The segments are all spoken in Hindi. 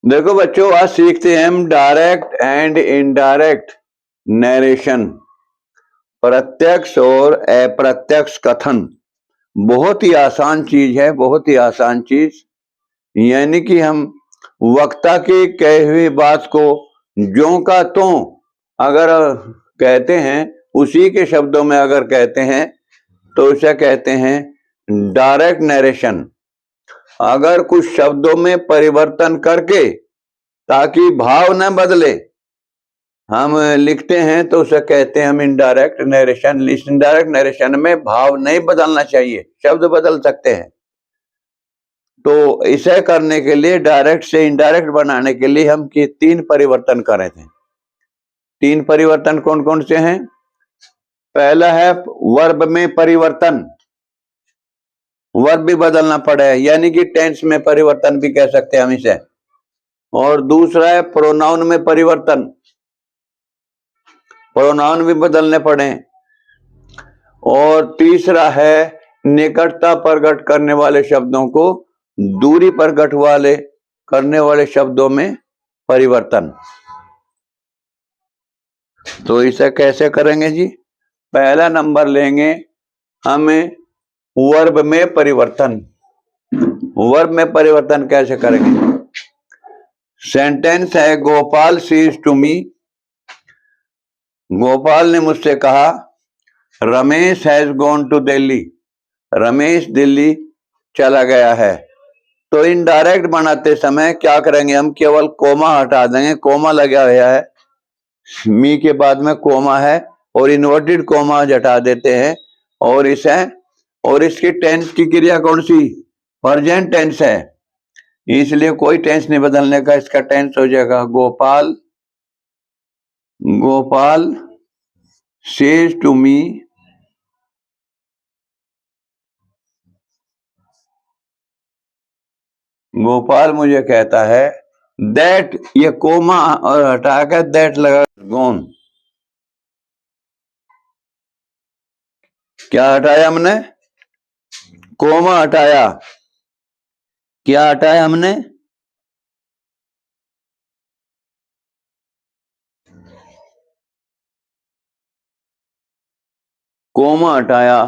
देखो बच्चों, आज सीखते हैं हम डायरेक्ट एंड इनडायरेक्ट नरेशन, प्रत्यक्ष और अप्रत्यक्ष कथन। बहुत ही आसान चीज है, बहुत ही आसान चीज। यानी कि हम वक्ता की कही हुई बात को ज्यों का त्यों अगर कहते हैं, उसी के शब्दों में अगर कहते हैं तो उसे कहते हैं डायरेक्ट नरेशन। अगर कुछ शब्दों में परिवर्तन करके ताकि भाव न बदले हम लिखते हैं तो उसे कहते हैं हम इनडायरेक्ट नरेशन। इस इनडायरेक्ट नरेशन में भाव नहीं बदलना चाहिए, शब्द बदल सकते हैं। तो इसे करने के लिए, डायरेक्ट से इनडायरेक्ट बनाने के लिए हम के 3 परिवर्तन करे थे। 3 परिवर्तन कौन कौन से हैं? पहला है वर्ब में परिवर्तन, वर्ब भी बदलना पड़े, यानी कि टेंस में परिवर्तन भी कह सकते हैं हम इसे। और दूसरा है प्रोनाउन में परिवर्तन, प्रोनाउन भी बदलने पड़े। और तीसरा है निकटता प्रकट करने वाले शब्दों को दूरी प्रकट वाले करने वाले शब्दों में परिवर्तन। तो इसे कैसे करेंगे जी? पहला नंबर लेंगे हमें वर्ब में परिवर्तन। वर्ब में परिवर्तन कैसे करेंगे? सेंटेंस है Gopal says to me, Gopal ने मुझसे कहा Ramesh has gone to Delhi, Ramesh Delhi चला गया है। तो इनडायरेक्ट बनाते समय क्या करेंगे? हम केवल कोमा हटा देंगे, कोमा लगा हुआ है, मी के बाद में कोमा है और इन्वर्टेड कोमा हटा देते हैं। और इसे, और इसकी टेंस की क्रिया कौन सी? प्रेजेंट टेंस है, इसलिए कोई टेंस नहीं बदलने का। इसका टेंस हो जाएगा Gopal, Gopal says to me, Gopal मुझे कहता है दैट, ये कोमा और हटाकर दैट लगा गोन। क्या हटाया हमने? कोमा हटाया। क्या हटाया हमने? कोमा हटाया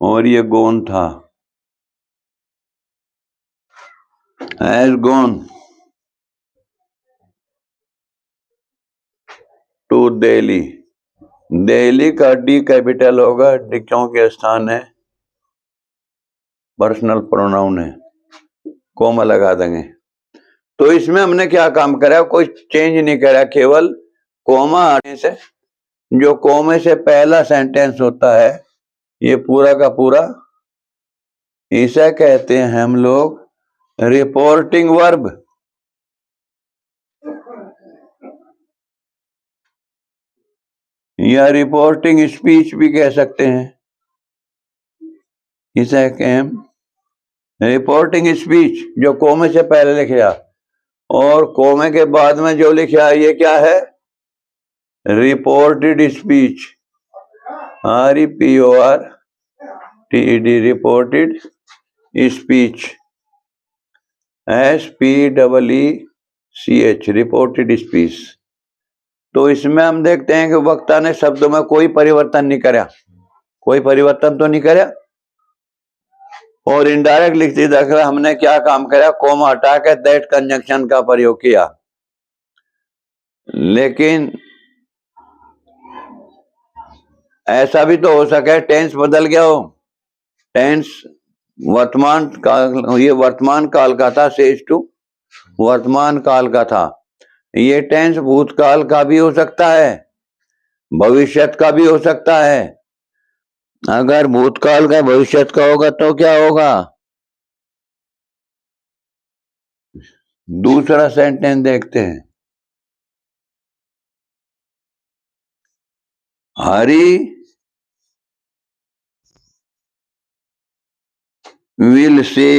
और ये गोन था, has gone to Delhi. Delhi का डी कैपिटल होगा, डी क्योंकि स्थान है, पर्सनल प्रोनाउन है, कोमा लगा देंगे। तो इसमें हमने क्या काम करा? कोई चेंज नहीं करा, केवल कोमा हटाने से जो कोमे से पहला सेंटेंस होता है, ये पूरा का पूरा, इसे कहते हैं हम लोग रिपोर्टिंग वर्ब। या रिपोर्टिंग स्पीच भी कह सकते हैं, इसे कहें रिपोर्टिंग स्पीच, जो कोमे से पहले लिखा और कोमे के बाद में जो लिखा, ये क्या है? Reported speech, REPORTED, reported speech, SPEECH, reported speech. तो इसमें हम देखते हैं कि वक्ता ने शब्दों में कोई परिवर्तन नहीं करा, कोई परिवर्तन तो नहीं करा। और इनडायरेक्ट लिखते देखा हमने क्या काम करा? कोमा हटा के दैट कंजंक्शन का प्रयोग किया। लेकिन ऐसा भी तो हो सके टेंस बदल गया हो, टेंस वर्तमान काल, ये वर्तमान काल का था, सेज टू वर्तमान काल का था। ये टेंस भूतकाल का भी हो सकता है, भविष्यत का भी हो सकता है। अगर भूतकाल का भविष्यत का होगा तो क्या होगा? दूसरा सेंटेंस देखते हैं, हरी विल से,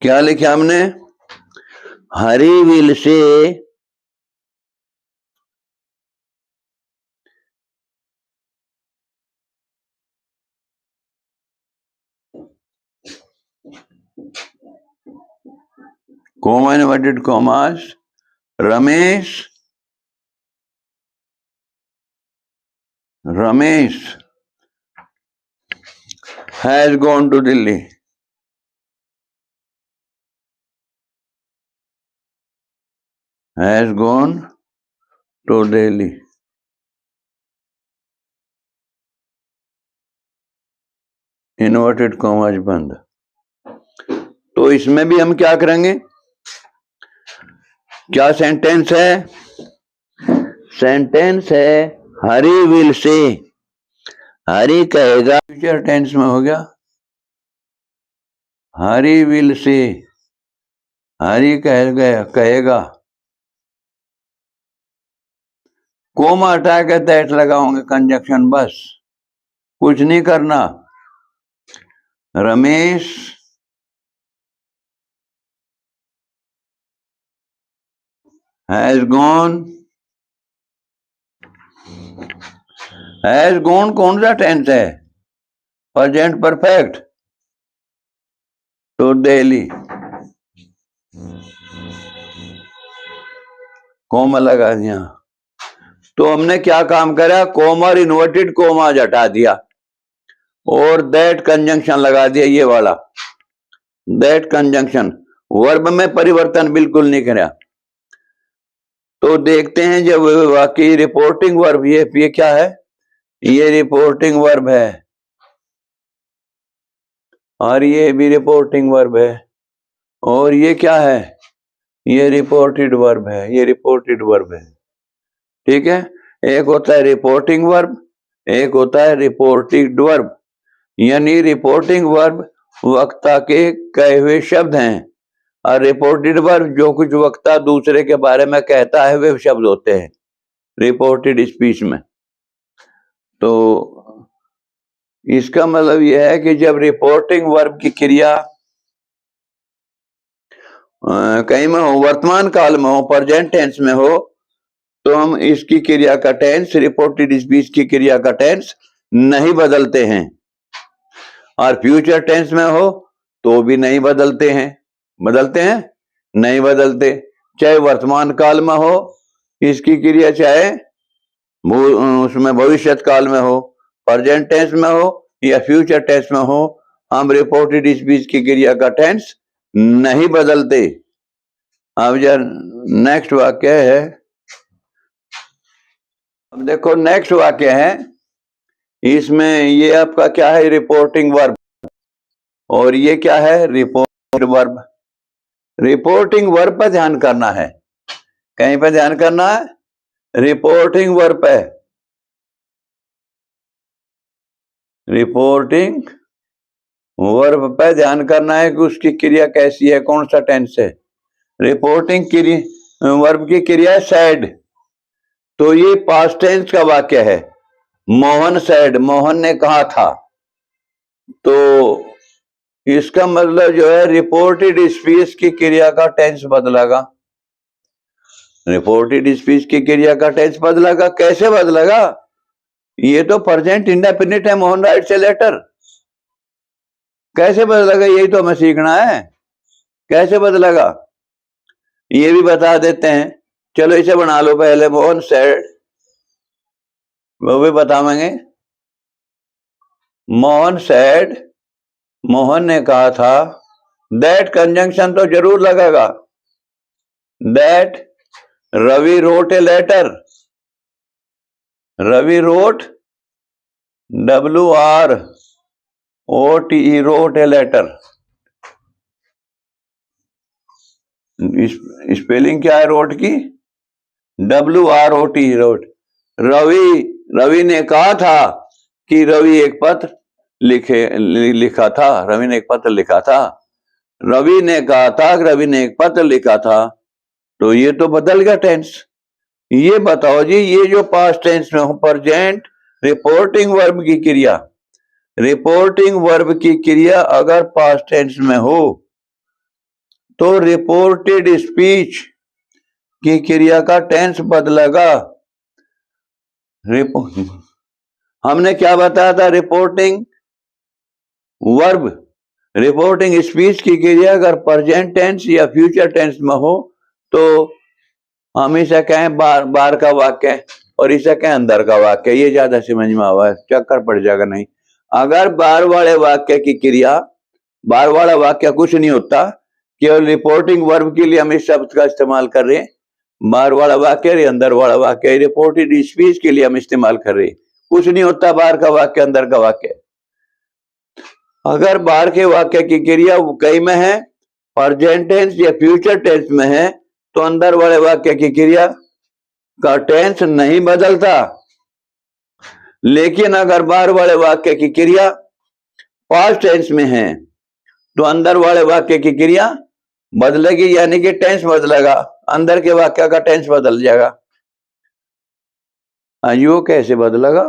क्या लिखा हमने? हरी will say comma inverted commas, Ramesh has gone to Delhi. Has gone to Delhi. Inverted commas बंद। तो इसमें भी हम क्या करेंगे? क्या सेंटेंस है? सेंटेंस है हरी विल से, हरी कहेगा, फ्यूचर टेंस में हो गया हरी विल से, हरी कहेगा। कोमा हटा के दैट लगाओगे कंजक्शन, बस कुछ नहीं करना। रमेश हैज गॉन कौन सा टेंस है? Present perfect. तो दिल्ली, कोमा लगा दिया। तो हमने क्या काम करा? कोमा और इन्वर्टेड कोमा हटा दिया और दैट कंजंक्शन लगा दिया, ये वाला दैट कंजंक्शन। वर्ब में परिवर्तन बिल्कुल नहीं करा। तो देखते हैं जब वाकई रिपोर्टिंग वर्ब, ये क्या है? ये रिपोर्टिंग वर्ब है और ये भी रिपोर्टिंग वर्ब है। और ये क्या है? ये रिपोर्टेड वर्ब है, ये रिपोर्टेड वर्ब है। ठीक है, एक होता है रिपोर्टिंग वर्ब, एक होता है रिपोर्टेड वर्ब। यानी रिपोर्टिंग वर्ब वक्ता के कहे हुए शब्द हैं और रिपोर्टेड वर्ब जो कुछ वक्ता दूसरे के बारे में कहता है वे शब्द होते हैं रिपोर्टेड स्पीच में। तो इसका मतलब यह है कि जब रिपोर्टिंग वर्ब की क्रिया कहीं में हो, वर्तमान काल में हो, प्रेजेंट टेंस में हो, तो हम इसकी क्रिया का टेंस, रिपोर्टेड स्पीच की क्रिया का टेंस नहीं बदलते हैं। और फ्यूचर टेंस में हो तो भी नहीं बदलते हैं। बदलते हैं? नहीं बदलते। चाहे वर्तमान काल में हो इसकी क्रिया, चाहे उसमें भविष्य काल में हो, प्रेजेंट टेंस में हो या फ्यूचर टेंस में हो, हम रिपोर्टेड स्पीच की क्रिया का टेंस नहीं बदलते। अब जब नेक्स्ट वाक्य है, अब देखो नेक्स्ट वाक्य है, इसमें ये आपका क्या है? Reporting verb. और ये क्या है? Reported verb. रिपोर्टिंग वर्ब पर ध्यान करना है। कहीं पर ध्यान करना है? रिपोर्टिंग वर्ब पे। रिपोर्टिंग वर्ब पे ध्यान करना है कि उसकी क्रिया कैसी है, कौन सा टेंस है। रिपोर्टिंग वर्ब की क्रिया है सैड। तो ये पास्ट टेंस का वाक्य है। मोहन सैड, मोहन ने कहा था। तो इसका मतलब जो है रिपोर्टेड स्पीच की क्रिया का टेंस बदलेगा। रिपोर्टेड स्पीच की क्रिया का टेंस बदलेगा। कैसे बदलेगा? ये तो प्रेजेंट इंडेफिनिट है, मोहन राइट्स ए लेटर। कैसे बदलेगा? यही तो हमें सीखना है, कैसे बदलेगा ये भी बता देते हैं। चलो इसे बना लो पहले। मोहन सेड, वो भी बताएंगे। मोहन सेड, मोहन ने कहा था। दैट कंजंक्शन तो जरूर लगेगा। That Ravi wrote a letter. Ravi wrote, WROTE, wrote a letter. Spelling क्या है रोट की? WROT, road. रवि ने कहा था कि रवि एक पत्र लिखा था। रवि ने एक पत्र लिखा था। रवि ने कहा था, रवि ने एक पत्र लिखा था। तो ये तो बदल गया टेंस। ये बताओ जी, ये जो पास्ट टेंस में हो, प्रेजेंट रिपोर्टिंग वर्ब की क्रिया, रिपोर्टिंग वर्ब की क्रिया अगर पास्ट टेंस में हो तो रिपोर्टेड स्पीच की क्रिया का टेंस बदलेगा। हमने क्या बताया था? रिपोर्टिंग वर्ब, रिपोर्टिंग स्पीच की क्रिया अगर प्रेजेंट टेंस या फ्यूचर टेंस में हो तो हम इसे कहें बार का वाक्य और इसे कहें अंदर का वाक्य। ये ज्यादा समझ में आवा, चक्कर पड़ जाएगा नहीं। अगर बार वाले वाक्य की क्रिया, बार वाला वाक्य कुछ नहीं होता, केवल रिपोर्टिंग वर्ब के लिए हम इस शब्द का इस्तेमाल कर रहे हैं। बार वाला वाक्य, अंदर वाला वाक्य, रिपोर्टेड स्पीच के लिए हम इस्तेमाल कर रहे हैं। कुछ नहीं होता बाहर का वाक्य अंदर का वाक्य। अगर बाहर के वाक्य की क्रिया कई में है, प्रेजेंट टेंस या फ्यूचर टेंस में है, तो अंदर वाले वाक्य की क्रिया का टेंस नहीं बदलता। लेकिन अगर बाहर वाले वाक्य की क्रिया पास्ट टेंस में है तो अंदर वाले वाक्य की क्रिया बदलेगी, यानी कि टेंस बदलेगा, अंदर के वाक्य का टेंस बदल जाएगा। यो कैसे बदलेगा?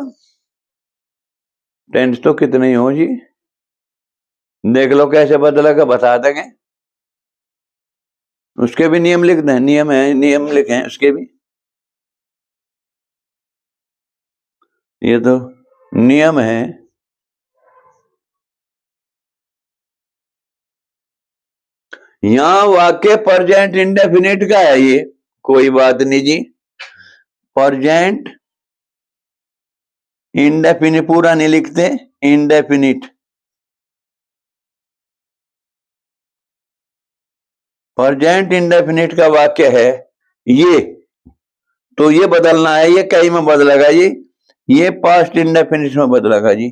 टेंस तो कितने ही हो जी, देख लो कैसे बदलेगा, बता देंगे। उसके भी नियम लिख दें, नियम है, नियम लिखें उसके भी। ये तो नियम है। यहां वाक्य प्रेजेंट इंडेफिनिट का है, ये कोई बात नहीं जी। प्रेजेंट इंडेफिनिट पूरा नहीं लिखते, इंडेफिनिट। प्रेजेंट इंडेफिनिट का वाक्य है ये, तो ये बदलना है, ये कई में बदलेगा जी, ये पास्ट इंडेफिनिट में बदलेगा जी।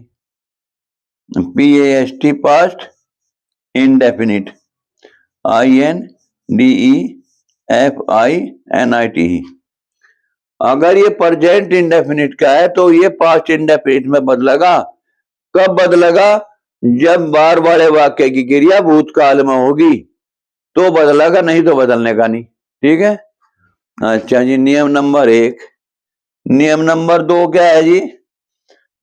PAST past indefinite, INDEFINIT। अगर ये प्रेजेंट इंडेफिनिट का है तो ये पास्ट इंडेफिनिट में बदलेगा। कब बदलेगा? जब बार वाले वाक्य की क्रिया भूतकाल में होगी तो बदलेगा, नहीं तो बदलने का नहीं। ठीक है, अच्छा जी। नियम नंबर 1। नियम नंबर 2 क्या है जी?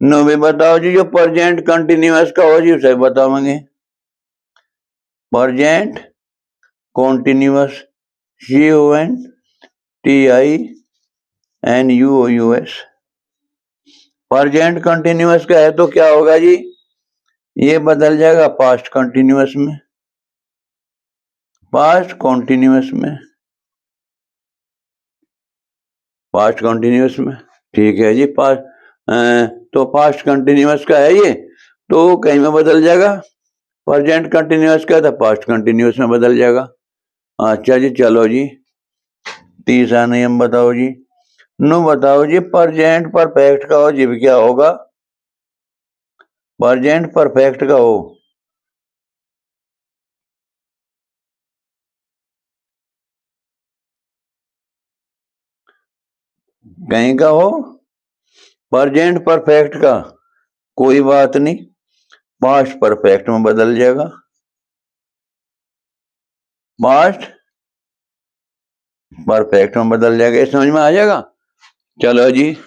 नो भी बताओ जी। जो प्रेजेंट कंटिन्यूअस का हो जी उसे बताओगे। Present continuous, CONTINUOUS। Present continuous का है तो क्या होगा जी? ये बदल जाएगा पास्ट कंटिन्यूअस में, पास्ट कंटिन्यूअस में, पास्ट कंटिन्यूअस में। ठीक है जी। तो पास्ट कंटिन्यूअस का है ये, तो कहीं में बदल जाएगा। प्रेजेंट कंटिन्यूअस का था, पास्ट कंटिन्यूअस में बदल जाएगा। अच्छा जी, चलो जी। तीसरा नियम बताओ जी। नो बताओ जी। प्रेजेंट परफेक्ट का हो जी क्या होगा? प्रेजेंट परफेक्ट का हो, कहीं का हो, प्रेजेंट परफेक्ट का कोई बात नहीं, पास्ट परफेक्ट में बदल जाएगा। पास्ट परफेक्ट में बदल जाएगा, ये समझ में आ जाएगा। चलो जी।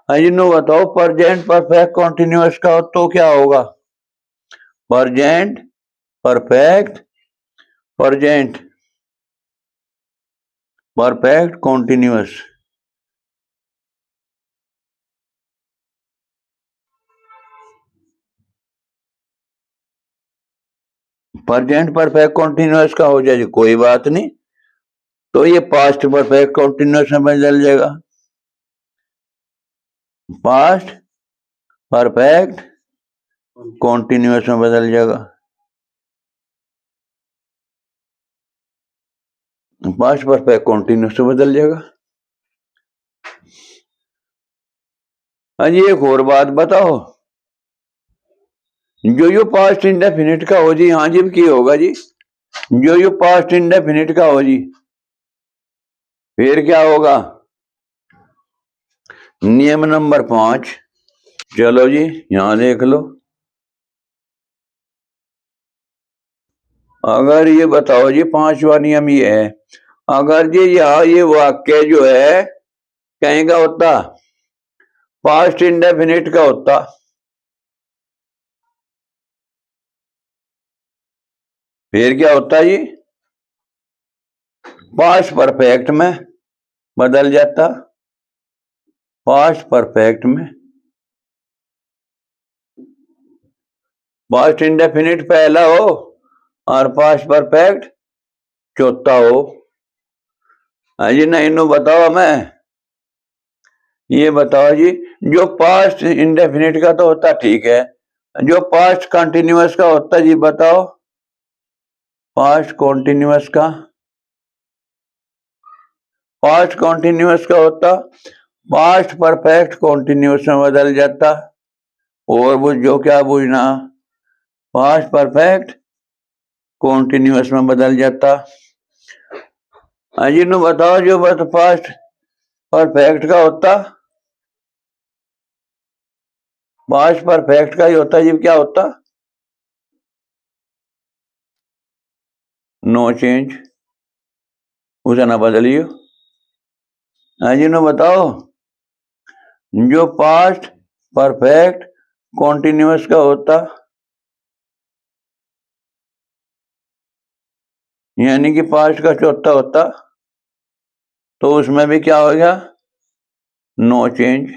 अजी नो बताओ। प्रेजेंट परफेक्ट कॉन्टिन्यूअस का हो तो क्या होगा? Present perfect, present perfect continuous. Present perfect continuous का हो जाए कोई बात नहीं, तो ये पास्ट परफेक्ट कॉन्टिन्यूअस में बदल जाएगा। पास्ट परफेक्ट कॉन्टिन्यूअस में बदल जाएगा। पास्ट परफेक्ट कॉन्टिन्यूअस में बदल जाएगा। अजी एक और बात बताओ। जो यो पास्ट इंडेफिनिट का हो जी, हाँ जी की होगा जी। जो यो पास्ट इंडेफिनिट का हो जी, फिर क्या होगा? नियम नंबर 5। चलो जी, यहां देख लो। अगर ये बताओ जी, 5वां नियम ये है, अगर जी यहाँ ये वाक्य जो है कहीं का होता, पास्ट इंडेफिनिट का होता, फिर क्या होता जी? पास्ट परफेक्ट में बदल जाता, पास्ट परफेक्ट में। पास्ट इंडेफिनिट पहला हो और पास्ट परफेक्ट चौथा हो। हाँ जी, नहीं नो बताओ हमें, ये बताओ जी, जो पास्ट इंडेफिनिट का तो होता ठीक है, जो पास्ट कंटिन्यूअस का होता जी बताओ, पास्ट कॉन्टिन्यूअस का, पास्ट कॉन्टिन्यूअस का होता पास्ट परफेक्ट कॉन्टिन्यूअस में बदल जाता। और बुझो क्या बुझना, पास्ट परफेक्ट कॉन्टिन्यूअस में बदल जाता। हाँ जी, नो बताओ जो पास्ट परफेक्ट का होता, पास्ट परफेक्ट का ही होता जी, क्या होता, नो चेंज, उसे ना बदलियो। हाँ जी, नो बताओ जो पास्ट परफेक्ट कॉन्टिन्यूअस का होता, यानी कि पास्ट का चौथा होता, तो उसमें भी क्या हो गया, नो चेंज।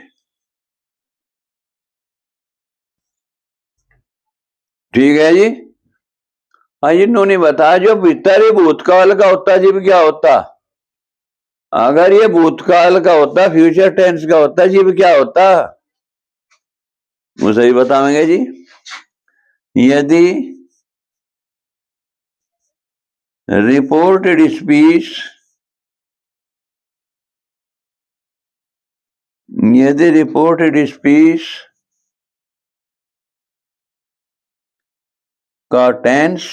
ठीक है जी। हाँ जी, नो नहीं बताया जो भीतर भूतकाल का होता जी, क्या होता, अगर ये भूतकाल का होता, फ्यूचर टेंस का होता जी, क्या होता, वो सही बताएंगे जी। यदि रिपोर्टेड स्पीच, यदि रिपोर्टेड स्पीच का टेंस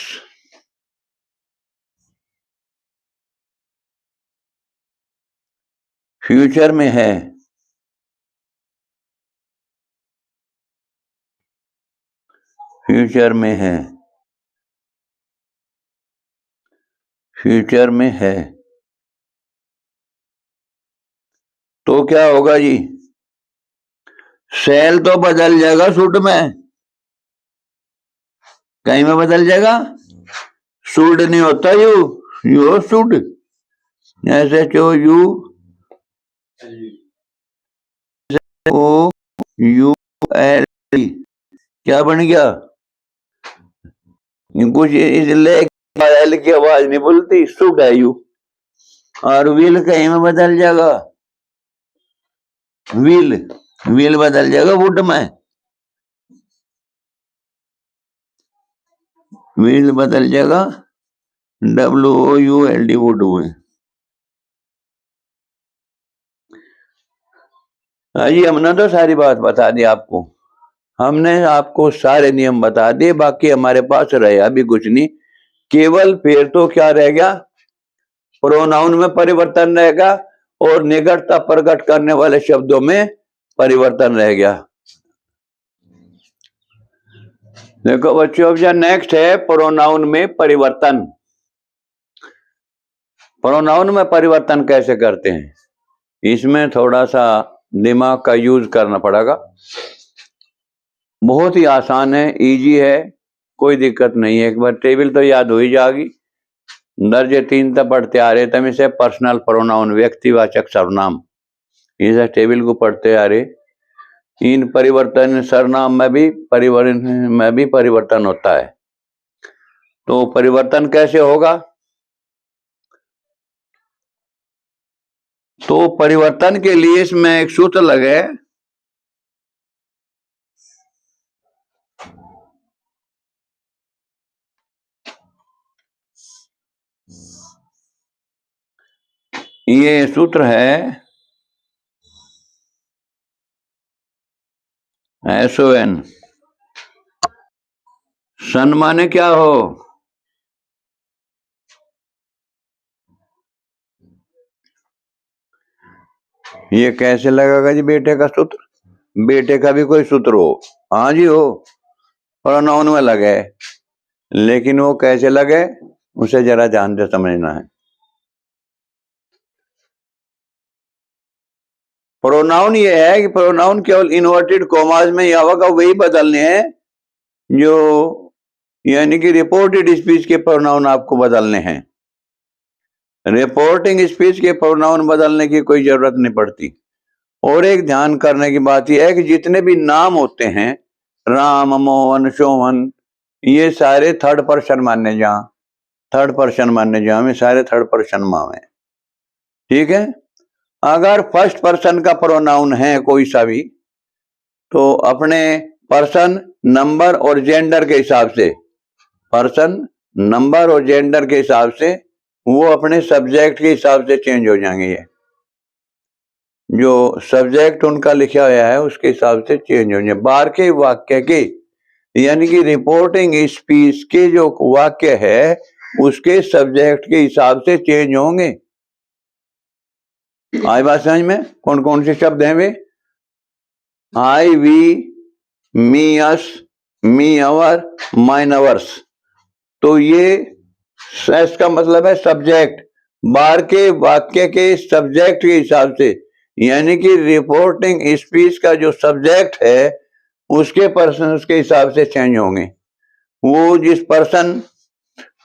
फ्यूचर में है, फ्यूचर में है, फ्यूचर में है, तो क्या होगा जी, सेल तो बदल जाएगा शुड में, कहीं में बदल जाएगा, शुड नहीं होता यू शुड, ऐसे चो यू ओ यू एल, क्या बन गया, कुछ इसलिए एल की आवाज नहीं बोलती, शुड है यू, और विल कहीं में बदल जाएगा, विल, विल बदल जाएगा वुड में, विल बदल जाएगा WOULD वुड में। हाँ जी, हमने तो सारी बात बता दी आपको, हमने आपको सारे नियम बता दिए, बाकी हमारे पास रहे अभी कुछ नहीं, केवल फिर तो क्या रह गया, प्रोनाउन में परिवर्तन रहेगा और निकटता प्रकट करने वाले शब्दों में परिवर्तन रह गया। देखो बच्चों, अब नेक्स्ट है प्रोनाउन में परिवर्तन। प्रोनाउन में परिवर्तन कैसे करते हैं, इसमें थोड़ा सा दिमाग का यूज करना पड़ेगा। बहुत ही आसान है, इजी है, कोई दिक्कत नहीं है, एक बार टेबल तो याद हो ही जाएगी। दर्जे 3 तक पढ़ते आ रहे तभी से पर्सनल प्रोनाउन व्यक्तिवाचक सर्वनाम, इस टेबल को पढ़ते आ रहे। इन परिवर्तन सर्वनाम में भी परिवर्तन होता है, तो परिवर्तन कैसे होगा, तो परिवर्तन के लिए इसमें एक सूत्र लगे, ये सूत्र है SON। सन माने क्या हो, ये कैसे लगेगा जी बेटे का सूत्र, बेटे का भी कोई सूत्र हो, हाँ जी हो, प्रोनाउन में लगे, लेकिन वो कैसे लगे उसे जरा जानते समझना है। प्रोनाउन ये है कि प्रोनाउन केवल इन्वर्टेड कॉमास में या होगा वही बदलने हैं जो, यानी कि रिपोर्टेड स्पीच के प्रोनाउन आपको बदलने हैं, रिपोर्टिंग स्पीच के प्रोनाउन बदलने की कोई जरूरत नहीं पड़ती। और एक ध्यान करने की बात यह है कि जितने भी नाम होते हैं, राम, मोहन, शोभन, ये सारे थर्ड पर्सन माने जहां थर्ड पर्सन माने जहां में सारे थर्ड पर्सन माने। ठीक है। अगर फर्स्ट पर्सन का प्रोनाउन है कोई सा भी, तो अपने पर्सन, नंबर और जेंडर के हिसाब से, पर्सन, नंबर और जेंडर के हिसाब से वो अपने सब्जेक्ट के हिसाब से चेंज हो जाएंगे। ये जो सब्जेक्ट उनका लिखा हुआ है उसके हिसाब से चेंज हो जाएंगे। बाहर के वाक्य के, यानी कि रिपोर्टिंग स्पीच के जो वाक्य है उसके सब्जेक्ट के हिसाब से चेंज होंगे। आई बात समझ में? कौन कौन से शब्द हैं वे? I, we, me, us, me, our, mine, ours. तो ये एस का मतलब है सब्जेक्ट। बाहर के वाक्य के सब्जेक्ट के हिसाब से, यानी कि रिपोर्टिंग स्पीच का जो सब्जेक्ट है उसके पर्सन उसके हिसाब से चेंज होंगे। वो जिस पर्सन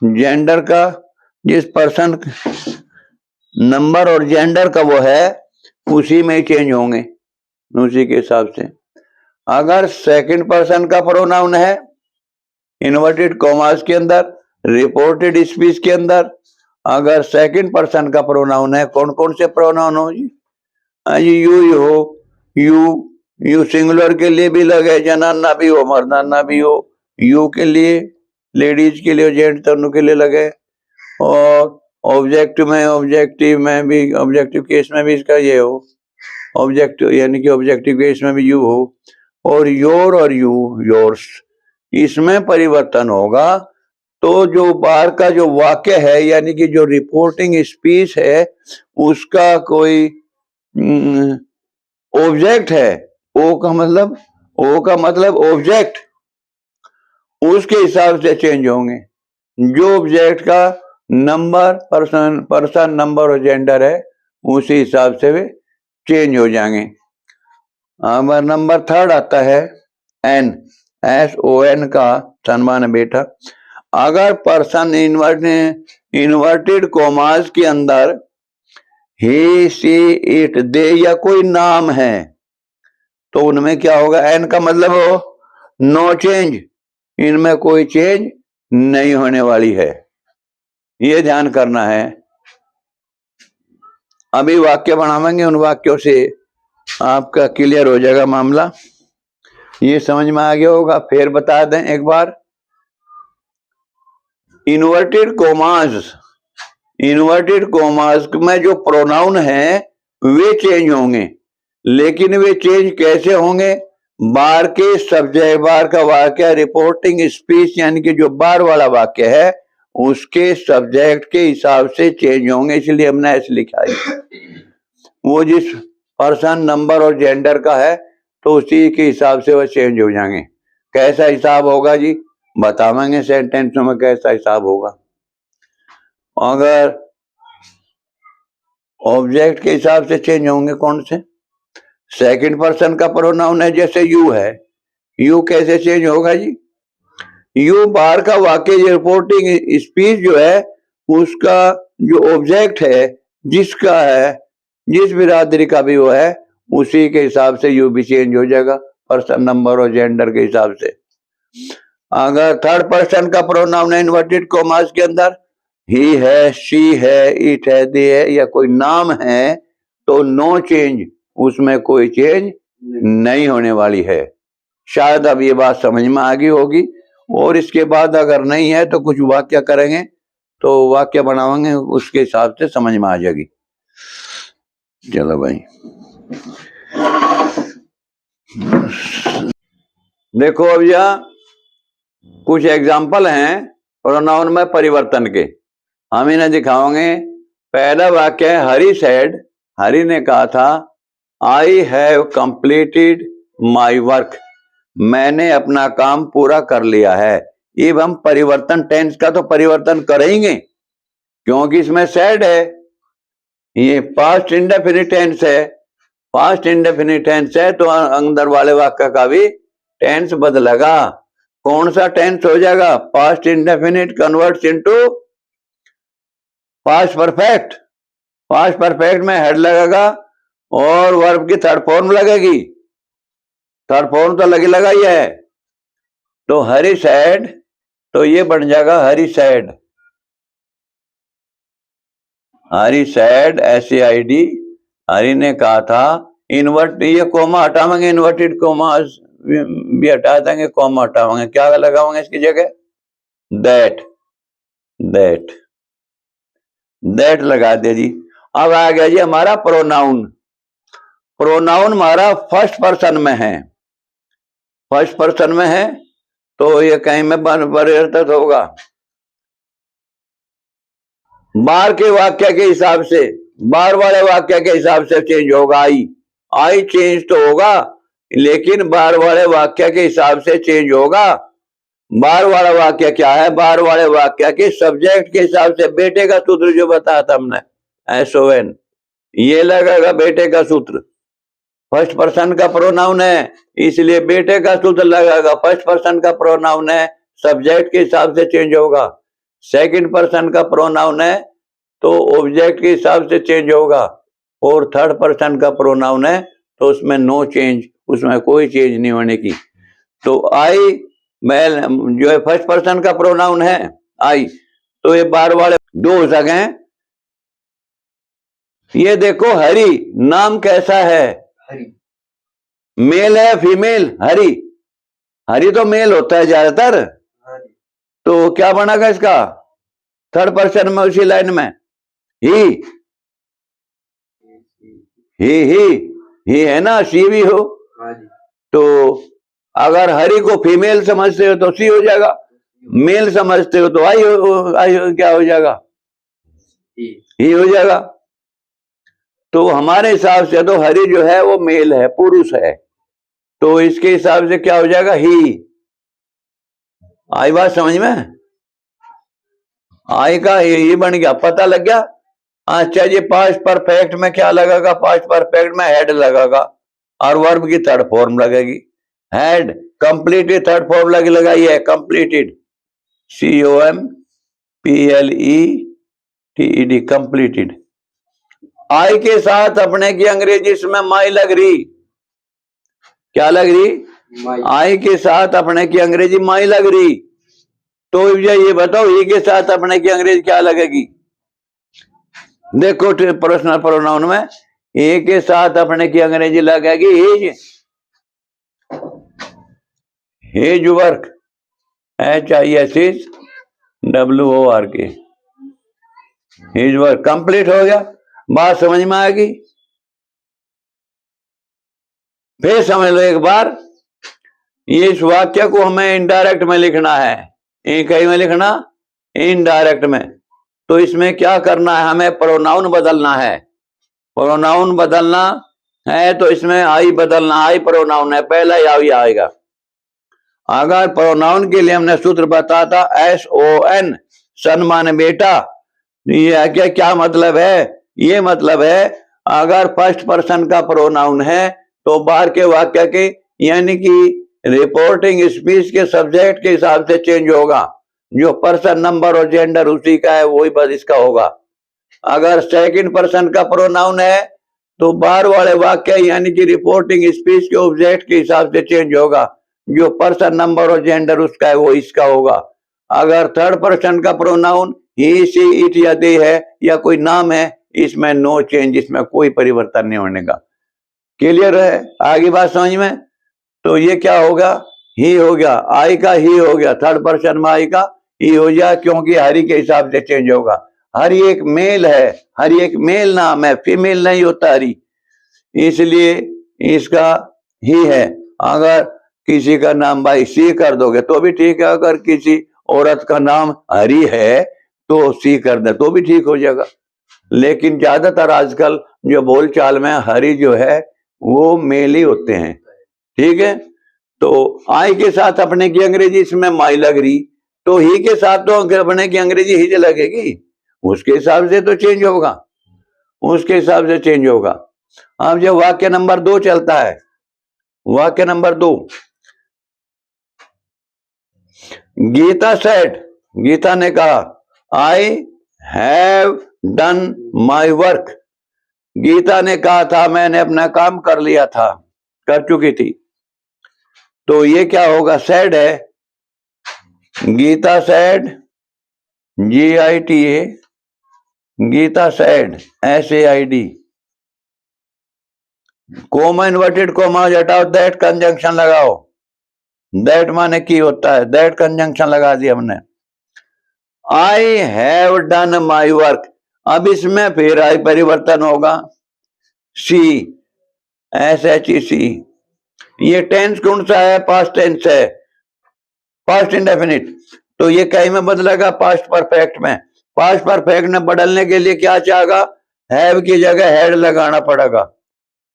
जेंडर का, जिस पर्सन नंबर और जेंडर का वो है उसी में चेंज होंगे, उसी के हिसाब से। अगर सेकंड पर्सन का प्रोनाउन है इन्वर्टेड कॉमास के अंदर, रिपोर्टेड स्पीच के अंदर, अगर सेकंड पर्सन का प्रोनाउन है, कौन कौन से प्रोनाउन हो जी? यू हो, यू सिंगुलर के लिए भी लगे, जनाना भी हो, मर्दाना भी हो। यू के लिए लेडीज के लिए, जेंट्स दोनों के लिए लगे। और ऑब्जेक्टिव में, ऑब्जेक्टिव में भी, ऑब्जेक्टिव केस में भी इसका ये हो, ऑब्जेक्टिव यानी कि ऑब्जेक्टिव केस में भी यू हो। और योर और यू, योर्स, इसमें परिवर्तन होगा। तो जो बाहर का जो वाक्य है, यानी कि जो रिपोर्टिंग स्पीच है, उसका कोई ऑब्जेक्ट है, ओ का मतलब ऑब्जेक्ट, उसके हिसाब से चेंज होंगे। जो ऑब्जेक्ट का नंबर, पर्सन नंबर और जेंडर है उसी हिसाब से वे चेंज हो जाएंगे। अब नंबर थर्ड आता है एन, SON का सन्मान बेटा। अगर पर्सन इन्वर्टेड कॉमास के अंदर ही, सी, इट, दे या कोई नाम है तो उनमें क्या होगा? एन का मतलब हो नो चेंज, इनमें कोई चेंज नहीं होने वाली है, ये ध्यान करना है। अभी वाक्य बनावेंगे, उन वाक्यों से आपका क्लियर हो जाएगा मामला। ये समझ में आ गया होगा, फिर बता दें एक बार। इन्वर्टेड कॉमास में जो प्रोनाउन है वे चेंज होंगे, लेकिन वे चेंज कैसे होंगे? बार के सब्जेक्ट, बार का वाक्य रिपोर्टिंग स्पीच यानी कि जो बार वाला वाक्य है उसके सब्जेक्ट के हिसाब से चेंज होंगे, इसलिए हमने ऐसे लिखा है। वो जिस पर्सन, नंबर और जेंडर का है तो उसी के हिसाब से वो चेंज हो जाएंगे। कैसा हिसाब होगा जी? बतावेंगे सेंटेंस में कैसा हिसाब होगा। अगर ऑब्जेक्ट के हिसाब से चेंज होंगे, कौन से? सेकंड पर्सन का प्रोनाउन है, जैसे यू है, यू कैसे चेंज होगा जी? यू बाहर का वाक्य, रिपोर्टिंग स्पीच जो है उसका जो ऑब्जेक्ट है, जिसका है, जिस बिरादरी का भी वो है, उसी के हिसाब से यू भी चेंज हो जाएगा, पर्सन, नंबर और जेंडर के हिसाब से। अगर थर्ड पर्सन का प्रोनाउन है इन्वर्टेड कॉमास के अंदर, ही है, शी है, इट है, दे है या कोई नाम है, तो नो चेंज, उसमें कोई चेंज नहीं होने वाली है। शायद अब ये बात समझ में आ गई होगी। और इसके बाद अगर नहीं है तो कुछ वाक्य करेंगे, तो वाक्य बनाएंगे, उसके हिसाब से समझ में आ जाएगी। चलो भाई, देखो अब यह कुछ एग्जाम्पल हैं प्रोनाउन में परिवर्तन के, हम इन्हें दिखाओगे। पहला वाक्य है हरी सेड, हरी ने कहा था I have completed my work, मैंने अपना काम पूरा कर लिया है। अब हम परिवर्तन, टेंस का तो परिवर्तन करेंगे क्योंकि इसमें सेड है, ये पास्ट इंडेफिनिट टेंस है। पास्ट इंडेफिनिट टेंस है तो अंदर वाले वाक्य का भी टेंस बदलेगा। कौन सा टेंस हो जाएगा? Past indefinite converts into past perfect. Past perfect में हेड लगेगा और वर्ब की थर्ड फॉर्म लगेगी, थर्ड फॉर्म तो लगी लगाई है। तो हरी सेड तो ये बन जाएगा हरी सैड। हरी सैड, SAID। हरी ने कहा था इन्वर्ट, ये कोमा हटावेंगे, इन्वर्टेड कोमा भी हटा देंगे, कोमा हटावेंगे, क्या लगाओगे इसकी जगह? दैट। दैट, दैट लगा दे जी। अब आ गया जी हमारा प्रोनाउन। प्रोनाउन हमारा फर्स्ट पर्सन में है, फर्स्ट पर्सन में है, तो ये कहीं में परिवर्तित होगा। बार के वाक्य के हिसाब से, बार वाले वाक्य के हिसाब से चेंज होगा। आई चेंज तो होगा, लेकिन बार वाले वाक्य के हिसाब से चेंज होगा। बार वाला वाक्य क्या है? बार वाले वाक्य के सब्जेक्ट के हिसाब से। बेटे का सूत्र जो बताया था हमने, SON, ये लगेगा बेटे का सूत्र। फर्स्ट पर्सन का प्रोनाउन है, इसलिए बेटे का सूत्र लगेगा। फर्स्ट पर्सन का प्रोनाउन है, सब्जेक्ट के हिसाब से चेंज होगा। सेकंड पर्सन का प्रोनाउन है तो ऑब्जेक्ट के हिसाब से चेंज होगा। और थर्ड पर्सन का प्रोनाउन है तो उसमें नो चेंज, उसमें कोई चेंज नहीं होने की। तो आई मेल जो है फर्स्ट पर्सन का प्रोनाउन है आई, तो ये बार वाले दो हो सके। ये देखो हरी नाम कैसा है? हरी। मेल है फीमेल? हरी, हरी तो मेल होता है ज्यादातर। तो क्या बनेगा इसका थर्ड पर्सन में उसी लाइन में? ही, ही है ना, सी भी हो। तो अगर हरी को फीमेल समझते हो तो सी हो जाएगा, मेल समझते हो तो आई क्या हो जाएगा? ही हो जाएगा। तो हमारे हिसाब से तो हरी जो है वो मेल है, पुरुष है, तो इसके हिसाब से क्या हो जाएगा? ही। आई बात समझ में? आई का ही बन गया, पता लग गया। अच्छा जी, पास्ट परफेक्ट में क्या लगेगा? पास्ट परफेक्ट में हेड लगेगा और वर्ब की थर्ड फॉर्म लगेगी। हेड कंप्लीटेड, थर्ड फॉर्म लगाई है कंप्लीटेड, COMPLETED, कंप्लीटेड। आई के साथ अपने की अंग्रेजी इसमें माई लग रही, क्या लग रही? आई के साथ अपने की अंग्रेजी माई लग रही। तो ये बताओ ही के साथ अपने की अंग्रेजी क्या लगेगी? देखो पर्सनल प्रोनाउन में ए के साथ अपने की अंग्रेजी लगेगी his, his work, HISWORK, his work. Complete हो गया, बात समझ में आएगी। फिर समझ लो एक बार, ये इस वाक्य को हमें इनडायरेक्ट में लिखना है। कहीं में लिखना इनडायरेक्ट में, तो इसमें क्या करना है? हमें प्रोनाउन बदलना है। प्रोनाउन बदलना है तो इसमें आई बदलना, आई प्रोनाउन है, पहला आई आएगा। अगर प्रोनाउन के लिए हमने सूत्र बताया था SON, सन माने बेटा। ये क्या मतलब है? ये मतलब है अगर फर्स्ट पर्सन का प्रोनाउन है तो बाहर के वाक्य के यानी कि रिपोर्टिंग स्पीच के सब्जेक्ट के हिसाब से चेंज होगा। जो पर्सन, नंबर और जेंडर उसी का है वही बस इसका होगा। अगर सेकंड पर्सन का प्रोनाउन है तो बाहर वाले वाक्य यानी कि रिपोर्टिंग स्पीच के ऑब्जेक्ट के हिसाब से चेंज होगा। जो पर्सन, नंबर और जेंडर उसका है वो इसका होगा। अगर थर्ड पर्सन का प्रोनाउन ही, सी, इट या दे है या कोई नाम है, इसमें नो चेंज, इसमें कोई परिवर्तन नहीं होने का। क्लियर है? आगे बात समझ में? तो ये क्या होगा? ही हो गया, आई का ही हो गया, थर्ड पर्सन में आई का ही हो गया, क्योंकि हरी के हिसाब से चेंज होगा। हरी एक मेल है, हरी एक मेल नाम है, फीमेल नहीं होता हरी, इसलिए इसका ही है। अगर किसी का नाम भाई सी कर दोगे तो भी ठीक है, अगर किसी औरत का नाम हरी है तो सी कर दे तो भी ठीक हो जाएगा। लेकिन ज्यादातर आजकल जो बोलचाल में हरी जो है वो मेल ही होते हैं, ठीक है। तो आई के साथ अपने की अंग्रेजी इसमें माई लग रही, तो ही के साथ तो अपने की अंग्रेजी हिज लगेगी, उसके हिसाब से तो चेंज होगा, उसके हिसाब से चेंज होगा। अब जो वाक्य नंबर 2 चलता है, वाक्य नंबर 2, गीता सेड, गीता ने कहा I have done my work. Gita ने कहा था मैंने अपना काम कर लिया था, कर चुकी थी। तो ये क्या होगा? सेड है, Gita said, GITA, Gita said, SAID। Coma inverted coma हटाओ, दैट कंजंक्शन लगाओ। दैट माने की होता है, दैट कंजंक्शन लगा दिया हमने। आई हैव डन माई वर्क, अब इसमें फिर आई परिवर्तन होगा, सी, SHEC। ये टेंस कौन सा है? पास्ट टेंस है, पास्ट इंडेफिनिट। तो ये कई में बदलेगा? पास्ट परफेक्ट में। पास्ट परफेक्ट में बदलने के लिए क्या चाहेगा? हैव की जगह हैड लगाना पड़ेगा।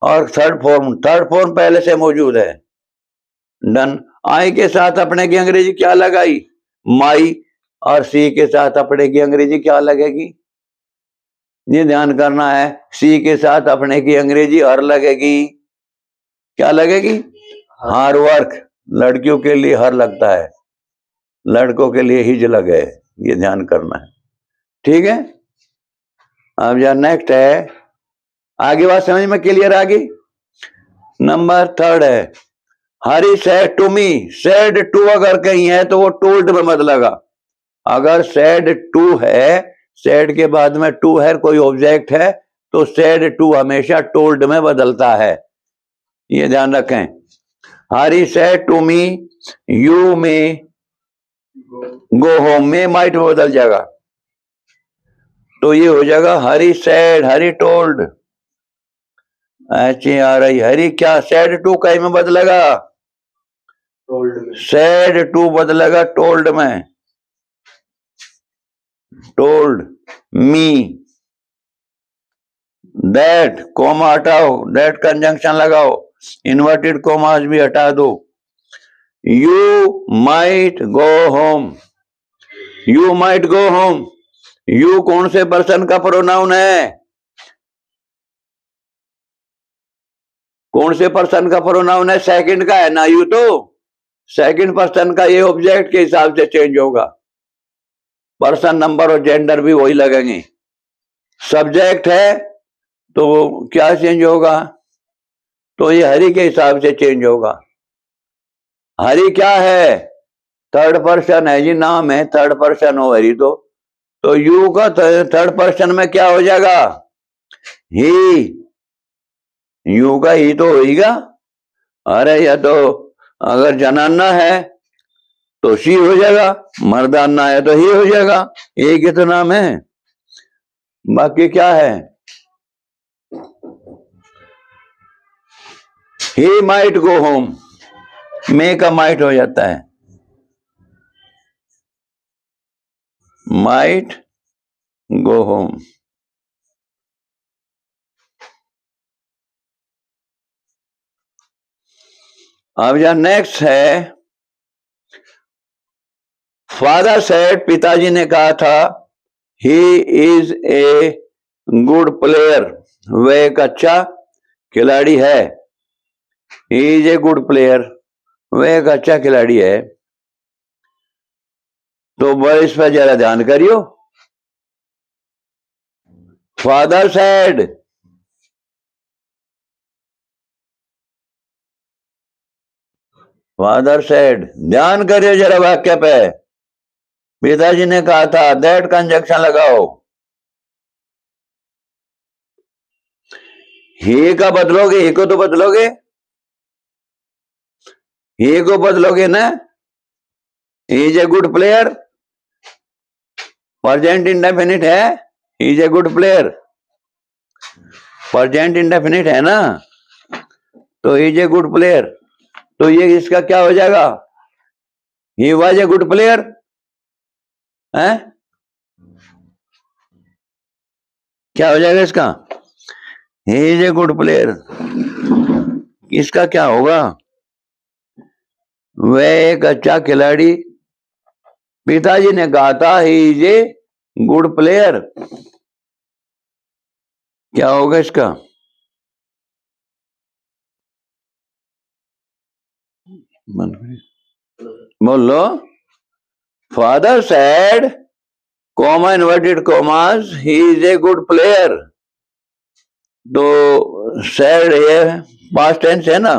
और थर्ड फॉर्म पहले से मौजूद है, डन। आई के साथ अपने की अंग्रेजी क्या लगाई? माई। और सी के साथ अपने की अंग्रेजी क्या लगेगी? ये ध्यान करना है, सी के साथ अपने की अंग्रेजी हर लगेगी। क्या लगेगी? हार वर्क। लड़कियों के लिए हर लगता है, लड़कों के लिए हिज लगे, ये ध्यान करना है, ठीक है। अब जो नेक्स्ट है, आगे बात समझ में क्लियर आ गई? नंबर थर्ड है, Hari said to me. Said to अगर कहीं है तो वो टोल्ड में बदलेगा। अगर सेड टू है, सेड के बाद में टू है, कोई ऑब्जेक्ट है, तो सेड टू हमेशा टोल्ड में बदलता है, ये ध्यान रखें। Hari said to me you may go home, में माइट में बदल जाएगा, तो ये हो जाएगा Hari said, Hari told. HARI, Hari क्या? सेड टू कहीं में बदलेगा? सेड टू बदलेगा टोल्ड में, टोल्ड मी। दैट कोमा हटाओ, दैट कंजंक्शन लगाओ, इन्वर्टेड कोमास भी हटा दो। You might go home, you might go home. You कौन से पर्सन का प्रोनाउन है? कौन से पर्सन का प्रोनाउन है? सेकंड का है ना यू, तो सेकंड पर्सन का ये ऑब्जेक्ट के हिसाब से चेंज होगा, पर्सन नंबर और जेंडर भी वही लगेंगे। सब्जेक्ट है तो क्या चेंज होगा? तो ये हरी के हिसाब से चेंज होगा। हरी क्या है? थर्ड पर्सन है जी, नाम है, थर्ड पर्सन हो हरी, तो यू का थर्ड पर्सन में क्या हो जाएगा? ही। यू का ही तो होगा। अरे या तो अगर जनाना है तो शी हो जाएगा, मर्दाना है तो ही हो जाएगा, एक ही तो नाम है। बाकी क्या है? ही माइट गो होम, मे का माइट हो जाता है, माइट गो होम। अब यह नेक्स्ट है, फादर सेड, पिताजी ने कहा था, ही इज ए गुड प्लेयर, वह एक अच्छा खिलाड़ी है। He is a good player, वह एक अच्छा खिलाड़ी है। तो बस इस पर जरा ध्यान करियो। फादर सेड, फादर सेड, ध्यान करियो जरा वाक्य पे। पिताजी ने कहा था, दैट कंजंक्शन लगाओ। ही का बदलोगे, ही को तो बदलोगे, ही को बदलोगे ना। He is a good player, present indefinite है, he is a good player, present indefinite है ना, तो he is a good player. तो ये इसका क्या हो जाएगा? He was a good player है, क्या हो जाएगा इसका? He is a good player. इसका क्या होगा? वह एक अच्छा खिलाड़ी, पिताजी ने कहा था ही इज ए गुड प्लेयर, क्या होगा इसका? बोलो। Father said, comma inverted commas, he is a good player. तो सेड है पास्ट टेंस है ना,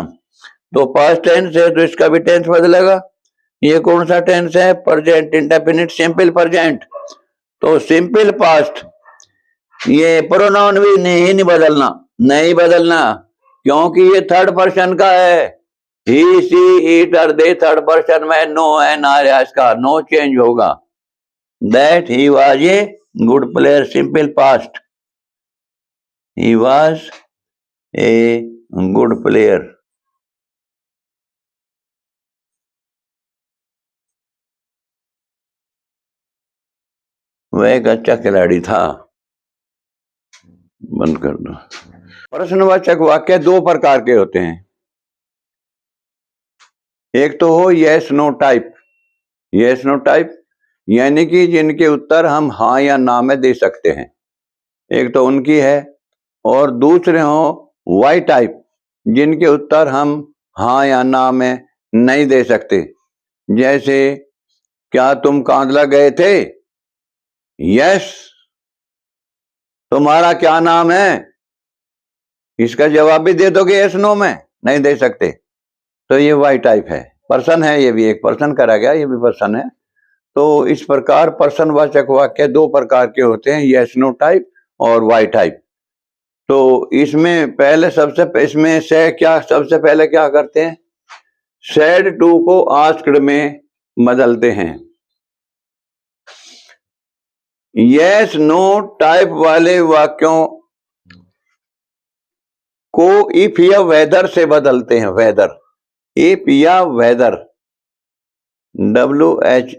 तो पास्ट टेंस है तो इसका भी टेंस बदलेगा, ये कौन सा टेंस है? Present indefinite simple present. तो सिंपल पास्ट, ये प्रोनाउन भी नहीं बदलना, नहीं बदलना, क्योंकि ये थर्ड पर्सन का है। ही सी इट और दे थर्ड पर्सन में नो एन आर एस का नो चेंज होगा। That he was a good player simple past, he was a good player. वह एक अच्छा खिलाड़ी था। बंद कर दो। प्रश्नवाचक वाक्य दो प्रकार के होते हैं। एक तो हो yes no type, yes no type यानी कि जिनके उत्तर हम हाँ या ना में दे सकते हैं, एक तो उनकी है। और दूसरे हो वाई टाइप, जिनके उत्तर हम हाँ या ना में नहीं दे सकते। जैसे क्या तुम कांदला गए थे? यस। तुम्हारा क्या नाम है? इसका जवाब भी दे दोगे यस नो में? नहीं दे सकते। तो ये वाई टाइप है। पर्सन है, ये भी एक पर्सन करा गया, ये भी पर्सन है। तो इस प्रकार पर्सनवाचक वाक्य दो प्रकार के होते हैं, यस नो टाइप और वाई टाइप। तो इसमें पहले इसमें से क्या सबसे पहले क्या करते हैं? सेड टू को आस्क्ड में बदलते हैं। यस नो टाइप वाले वाक्यों को इफ या वेदर से बदलते हैं। वेदर, इफ या वेदर, WHETHER,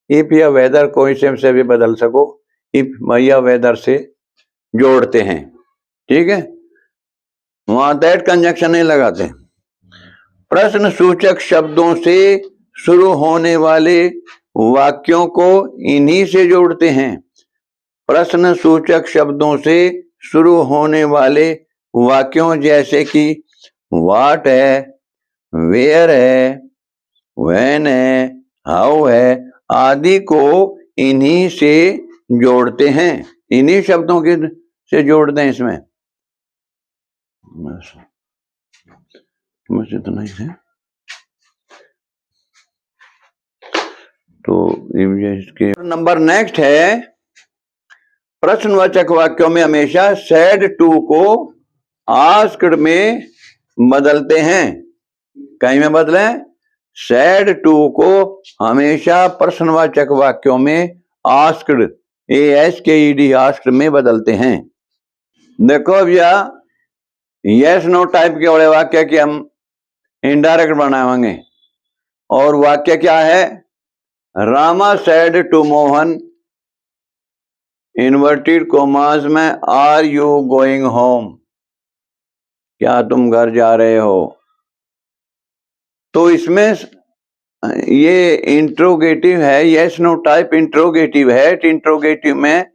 इफ या वेदर कोई से भी बदल सको, इफ या वेदर से जोड़ते हैं। ठीक है, वहां दैट कंजक्शन नहीं लगाते। प्रश्न सूचक शब्दों से शुरू होने वाले वाक्यों को इन्हीं से जोड़ते हैं। प्रश्न सूचक शब्दों से शुरू होने वाले वाक्यों जैसे कि व्हाट है, वेयर है, व्हेन है, हाउ है आदि को इन्हीं से जोड़ते हैं, इन्हीं शब्दों के से जोड़ते हैं इसमें। बस इतना ही है। तो इसके नंबर नेक्स्ट है, प्रश्नवाचक वाक्यों में हमेशा सेड टू को आस्क्ड में बदलते हैं। कहीं में बदले, सेड टू को हमेशा प्रश्नवाचक वाक्यों में आस्क्ड, ASKED आस्क्ड में बदलते हैं। देखो भैया, यस नो टाइप के वाले वाक्य की हम इनडायरेक्ट बनाएंगे। और वाक्य क्या है? Rama said to Mohan inverted commas में आर यू गोइंग होम, क्या तुम घर जा रहे हो? तो इसमें ये इंट्रोगेटिव है, यस नो टाइप इंट्रोगेटिव है। इंट्रोगेटिव में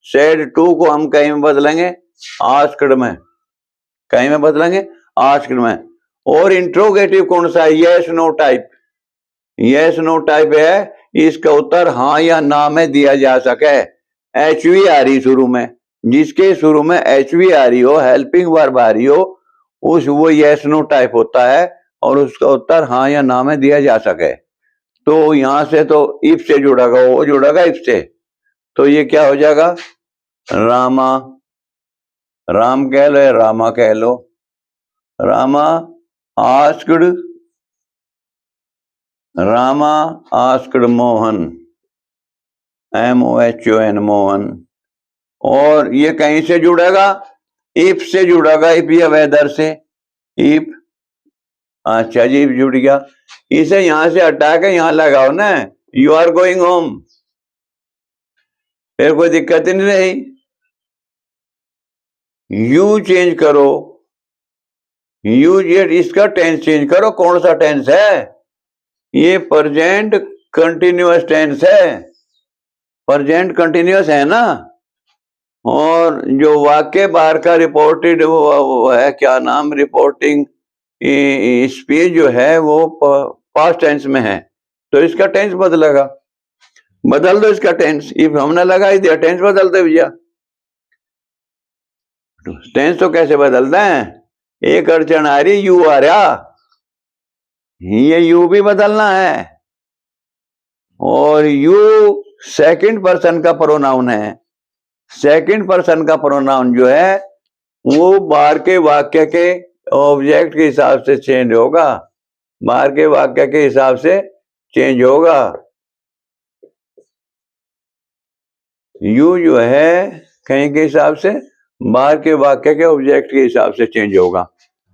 सेड टू को हम कहीं में बदलेंगे आस्क्ड में, कहीं में बदलेंगे आस्क्ड में। और इंट्रोगेटिव कौन सा है? Yes no type. Yes no type है, इसका उत्तर हाँ या ना में दिया जा सके। HV आ रही शुरू में, जिसके शुरू में HV आ रही हो, हेल्पिंग वर्ब आ रही हो, वो यस नो टाइप होता है और उसका उत्तर हाँ या ना में दिया जा सके। तो यहां से तो इफ से जुड़ेगा, वो जुड़ेगा इफ से। तो ये क्या हो जाएगा? रामा, राम कह लो, रामा कह लो। Rama asked, Rama asked Mohan, MOHON Mohan. और ये कहीं से जुड़ेगा? इफ से जुड़ेगा, इफ या वेदर से। इफ, अच्छा जी, इफ जुड़ गया। इसे यहां से हटा के यहां लगाओ ना, यू आर गोइंग होम, फिर कोई दिक्कत ही नहीं रही। यू चेंज करो, यू ये इसका टेंस चेंज करो। कौन सा टेंस है? ये प्रेजेंट कंटिन्यूअस टेंस है, प्रेजेंट कंटिन्यूअस है ना। और जो वाक्य बाहर का रिपोर्टेड वो है, क्या नाम, रिपोर्टिंग स्पीच जो है वो पास्ट टेंस में है, तो इसका टेंस बदलेगा। बदल दो इसका टेंस, इफ हमने लगाई दिया टेंस बदल दो भैया। टेंस तो कैसे बदलते हैं? एक अड़चन आ रही, यू आ रहा, ये यू भी बदलना है, और यू सेकंड पर्सन का प्रोनाउन है। सेकंड पर्सन का प्रोनाउन जो है वो बाहर के वाक्य के ऑब्जेक्ट के हिसाब से चेंज होगा, बाहर के वाक्य के हिसाब से चेंज होगा। यू जो है कहीं के हिसाब से, बाहर के वाक्य के ऑब्जेक्ट के हिसाब से चेंज होगा।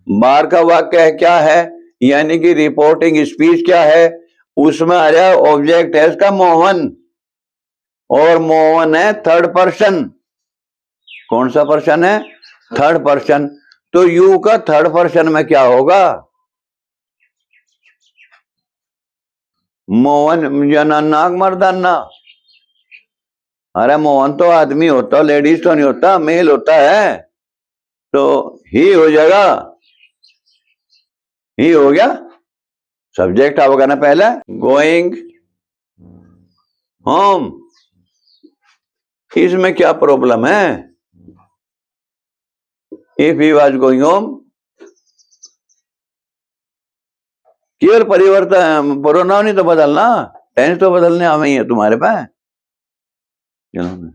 बाहर का वाक्य क्या है, यानी कि रिपोर्टिंग स्पीच क्या है, उसमें आ जाए ऑब्जेक्ट है इसका मोहन, और मोहन है थर्ड पर्सन। कौन सा पर्सन है? Third person. तो यू का थर्ड पर्सन में क्या होगा? मोहन जनानाक मर्दाना। अरे मोहन तो आदमी होता, लेडीज तो नहीं होता, मेल होता है, तो ही हो जाएगा। ही हो गया, सब्जेक्ट होगा ना पहले। गोइंग होम, इसमें क्या प्रॉब्लम है? If he was going home, केवल परिवर्तन, प्रोनाउन ही तो बदलना, टेंस तो बदलने हमें ही है तुम्हारे पास। चलो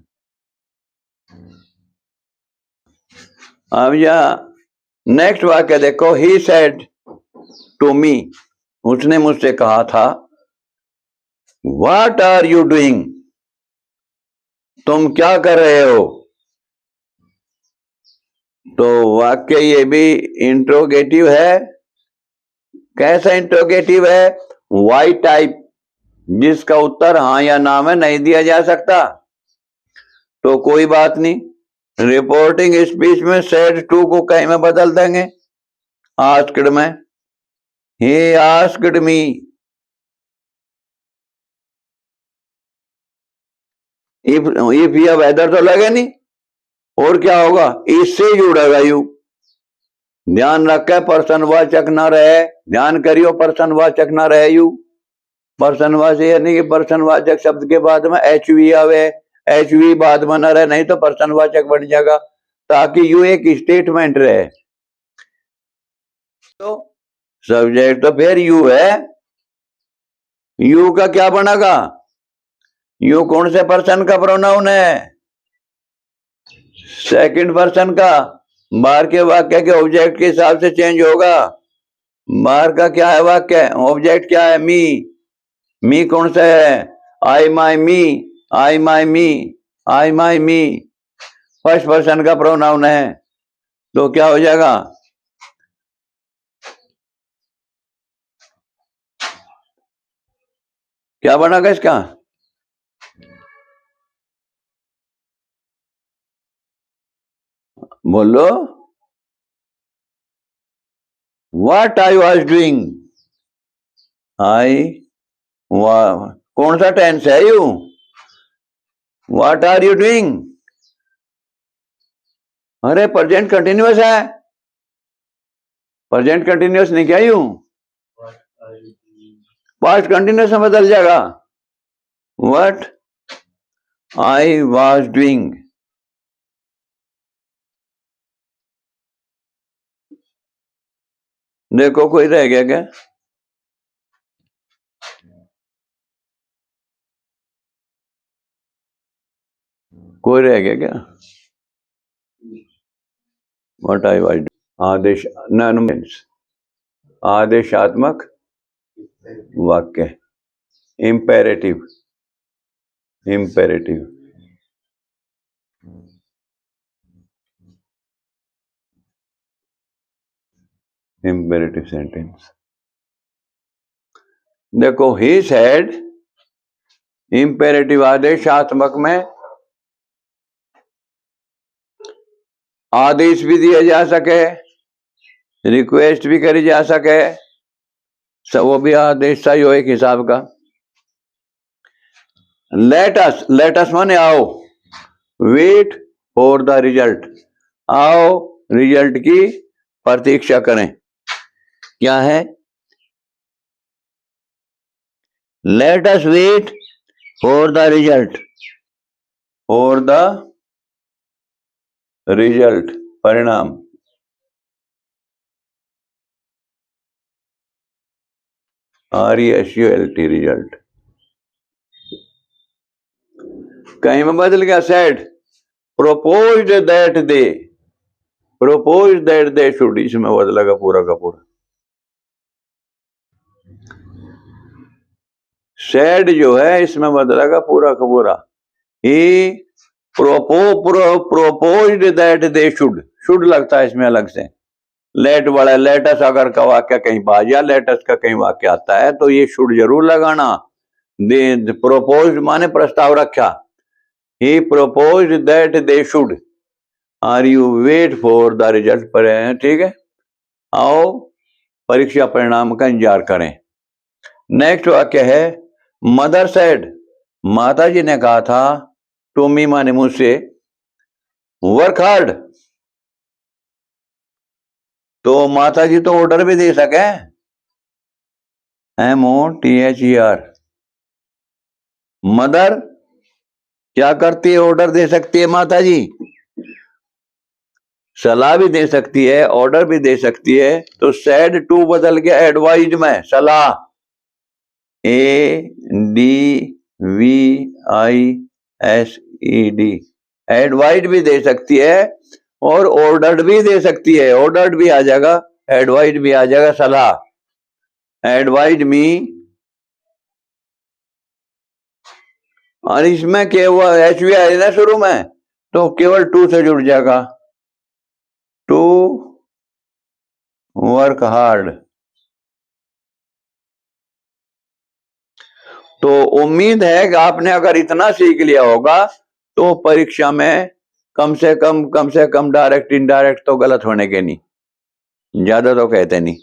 अब या नेक्स्ट वाक्य देखो। ही सेड टू मी, उसने मुझसे कहा था। व्हाट आर यू डूइंग, तुम क्या कर रहे हो? तो वाक्य ये भी इंट्रोगेटिव है। कैसा इंट्रोगेटिव है? वाई टाइप, जिसका उत्तर हाँ या ना में नहीं दिया जा सकता। तो कोई बात नहीं, रिपोर्टिंग स्पीच में सेड टू को कहीं में बदल देंगे, आस्क्ड में। ही आस्क्ड मी, इफ या वेदर तो लगे नहीं, और क्या होगा? इससे जुड़ेगा यू। ध्यान रखे पर्सनवाचक न रहे, ध्यान करियो पर्सनवाचक न रहे यू। पर्सनवाचक यानी कि पर्सनवाचक शब्द के बाद में एच वी आवे, एच वी बाद में न रहे, नहीं तो पर्सनवाचक बन जाएगा, ताकि यू एक स्टेटमेंट रहे। तो सब्जेक्ट तो फिर यू है, यू का क्या बनेगा? यू कौन से पर्सन का प्रोनाउन है? सेकंड पर्सन का। बाहर के वाक्य के ऑब्जेक्ट के हिसाब से चेंज होगा। बाहर का क्या है वाक्य, ऑब्जेक्ट क्या है? मी। मी कौन सा है? I my me, I my me, I my me first person का प्रोनाउन है। तो क्या हो जाएगा? क्या बनेगा इसका? बोलो। What I was doing, I कौन सा टेंस है you? What are you doing? अरे प्रेजेंट कंटिन्यूअस है, प्रेजेंट कंटिन्यूअस नहीं क्या यू? पास्ट कंटिन्यूअस में बदल जाएगा। What I was doing. देखो कोई रह गया क्या? कोई रह गया क्या? What I was, Adesh means आदेशात्मक वाक्य, इंपेरेटिव, इंपेरेटिव। इंपेरेटिव सेंटेंस देखो। ही सेड, इंपेरेटिव आदेशात्मक में आदेश भी दिया जा सके, रिक्वेस्ट भी करी जा सके, सब वो भी आदेश सही हो एक हिसाब का। लेटस माने आओ, वेट फॉर द रिजल्ट, आओ रिजल्ट की प्रतीक्षा करें। क्या है? Let us wait for the result, for the result, परिणाम। RESULT result. कहीं में बदल गया said, proposed that they should, इसमें बदला का पूरा सेड जो है इसमें बदला का पूरा। ही proposed that they should लगता है इसमें अलग से। लेट बड़ा लेटस अगर का वाक्य कहीं बाजा लेटस का कहीं वाक्य आता है तो ये शुड जरूर लगाना। प्रोपोज माने प्रस्ताव रखा। He propose that they should, are you wait for the result पर, ठीक है, आओ परीक्षा परिणाम का इंतजार करें। नेक्स्ट वाक्य है मदर सेड, माता जी ने कहा था, टू मी माने मुझसे, वर्क हार्ड। तो माता जी तो ऑर्डर भी दे सके, MOTHER। मदर क्या करती है, ऑर्डर दे सकती है माता जी, सलाह भी दे सकती है, ऑर्डर भी दे सकती है। तो सेड टू बदल गया एडवाइज में, सलाह, ADVISED। एडवाइज भी दे सकती है और ऑर्डर्ड भी दे सकती है। ऑर्डर्ड भी आ जाएगा, एडवाइज भी आ जाएगा, सलाह। एडवाइज मी, और इसमें केवल HV है ना शुरू में, तो केवल टू से जुड़ जाएगा, टू वर्क हार्ड। तो उम्मीद है कि आपने अगर इतना सीख लिया होगा तो परीक्षा में कम से कम डायरेक्ट इनडायरेक्ट तो गलत होने के नहीं, ज्यादा तो कहते नहीं।